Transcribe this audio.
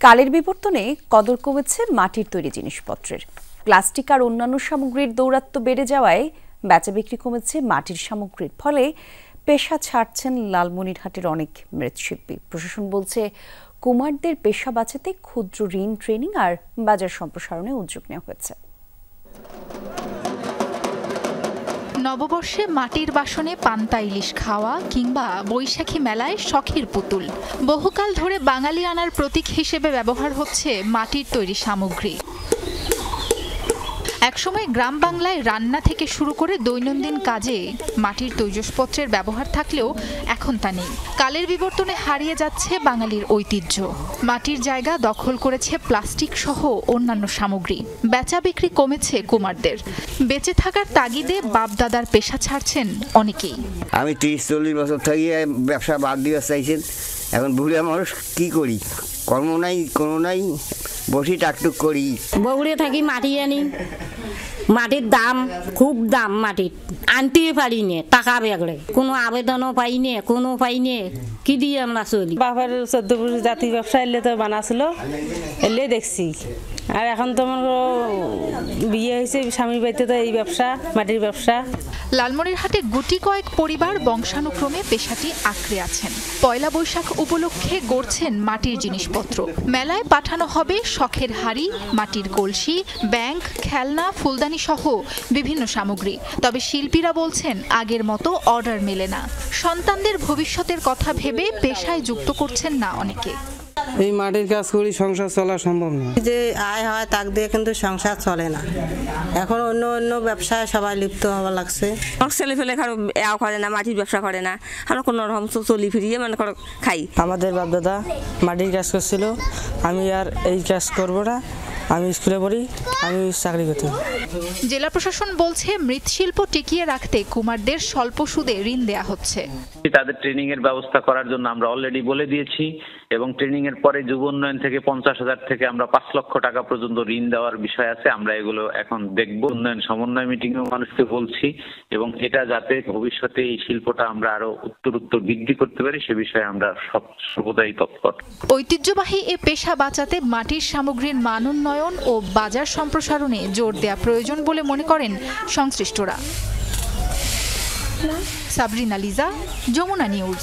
কালের বিবর্তনে কদর কমেছে মাটির তৈরি জিনিসপত্রের। প্লাস্টিক আর অন্যান্য সামগ্রীর দৌরাত্ম্য বেড়ে যাওয়ায় বেচা বিক্রি কমেছে মাটির সামগ্রীর। ফলে পেশা ছাড়ছেন লালমনিরহাটের অনেক মৃৎশিল্পী। প্রশাসন বলছে কুমারদের পেশা বাঁচাতে ক্ষুদ্র ঋণ, ট্রেনিং আর বাজার সম্প্রসারণে উদ্যোগ নেওয়া হয়েছে। নববর্ষে মাটির বাসনে পান্তা ইলিশ খাওয়া কিংবা বৈশাখী মেলায় শখের পুতুল, বহুকাল ধরে বাঙালি আনার প্রতীক হিসেবে ব্যবহার হচ্ছে মাটির তৈরি সামগ্রী। একসময় গ্রাম বাংলায় রান্না থেকে শুরু করে দৈনন্দিন কাজে মাটির তৈজসপত্রের ব্যবহার থাকলেও এখন তা নেই। কালের বিবর্তনে হারিয়ে যাচ্ছে বাঙালির ঐতিহ্য। মাটির জায়গা দখল করেছে প্লাস্টিক সহ অন্যান্য সামগ্রী। বেচা বিক্রি কমেছে কুমারদের। বেঁচে থাকার তাগিদে বাপ দাদার পেশা ছাড়ছেন অনেকেই। আমি 30-40 বছর থেকে ব্যবসা বাদ দিয়ে চাইছেন। এখন বুড়িয়া মানুষ কি করি, কর্ম নাই, কোনো নাই, বসি টাকটুক করি। বগুড়ে থাকি মাটি আনি, মাটির দাম খুব দাম, মাটির আনতেই পারি নে, টাকা বেগড়ে কোনো আবেদনও পাই নে, কোনো পাই নে, কি দিয়ে আমরা চলি। বাবার 14 পুরুষ জাতি ব্যবসা এলে তো বানাছিল, এলে দেখছি। আর এখন তো আমার বিয়ে হয়েছে, স্বামীর বাড়িতে তো এই ব্যবসা, মাটির ব্যবসা। লালমনিরহাটে গুটি কয়েক পরিবার বংশানুক্রমে পেশাটি আঁকড়ে আছেন। পয়লা বৈশাখ উপলক্ষে গড়ছেন মাটির জিনিসপত্র। মেলায় পাঠানো হবে শখের হাড়ি, মাটির কলসি, ব্যাংক, খেলনা, ফুলদানি সহ বিভিন্ন সামগ্রী। তবে শিল্পীরা বলছেন আগের মতো অর্ডার মেলে না। সন্তানদের ভবিষ্যতের কথা ভেবে পেশায় যুক্ত করছেন না অনেকে। এই মাটির কাজ করি, সংসার চলা সম্ভব না। যে আয় হয় তাক দিয়ে কিন্তু সংসার চলে না। এখন অন্য অন্য ব্যবসায় সবাই লিপ্ত হওয়া লাগছে। ছেলে ফেলে কারো এও করে না, মাটির ব্যবসা করে না। আমরা কোনো রকম চলি ফিরিয়ে মানে খাই। আমাদের বাপ দাদা মাটির কাজ করছিল, আমি আর এই কাজ করব না। আমি স্কুলে পড়ি, আমি চাকরি করতে। জেলা প্রশাসন বলছে মৃৎশিল্প টিকিয়ে রাখতে কুমারদের স্বল্প সুদে ঋণ দেয়া হচ্ছে। তাদের ট্রেনিং এর ব্যবস্থা করার জন্য আমরা অলরেডি বলে দিয়েছি এবং ট্রেনিং এর পরে যুব উন্নয়ন থেকে 50,000 থেকে আমরা 5 লক্ষ টাকা পর্যন্ত ঋণ দেওয়ার বিষয় আছে। আমরা এগুলো এখন দেখব। উন্নয়ন সমন্বয় মিটিং এও মানুষকে বলছি এবং এটা যাতে ভবিষ্যতে এই শিল্পটা আমরা আরো উত্তরোত্তর বৃদ্ধি করতে পারি সে বিষয়ে আমরা সর্বদাই তৎপর। ঐতিহ্যবাহী এ পেশা বাঁচাতে মাটির সামগ্রীর মান উন্নয়ন ও বাজার সম্প্রসারণে জোর দেওয়া প্রয়োজন বলে মনে করেন সংশ্লিষ্টরা। সাবরিনা লিজা, যমুনা নিউজ।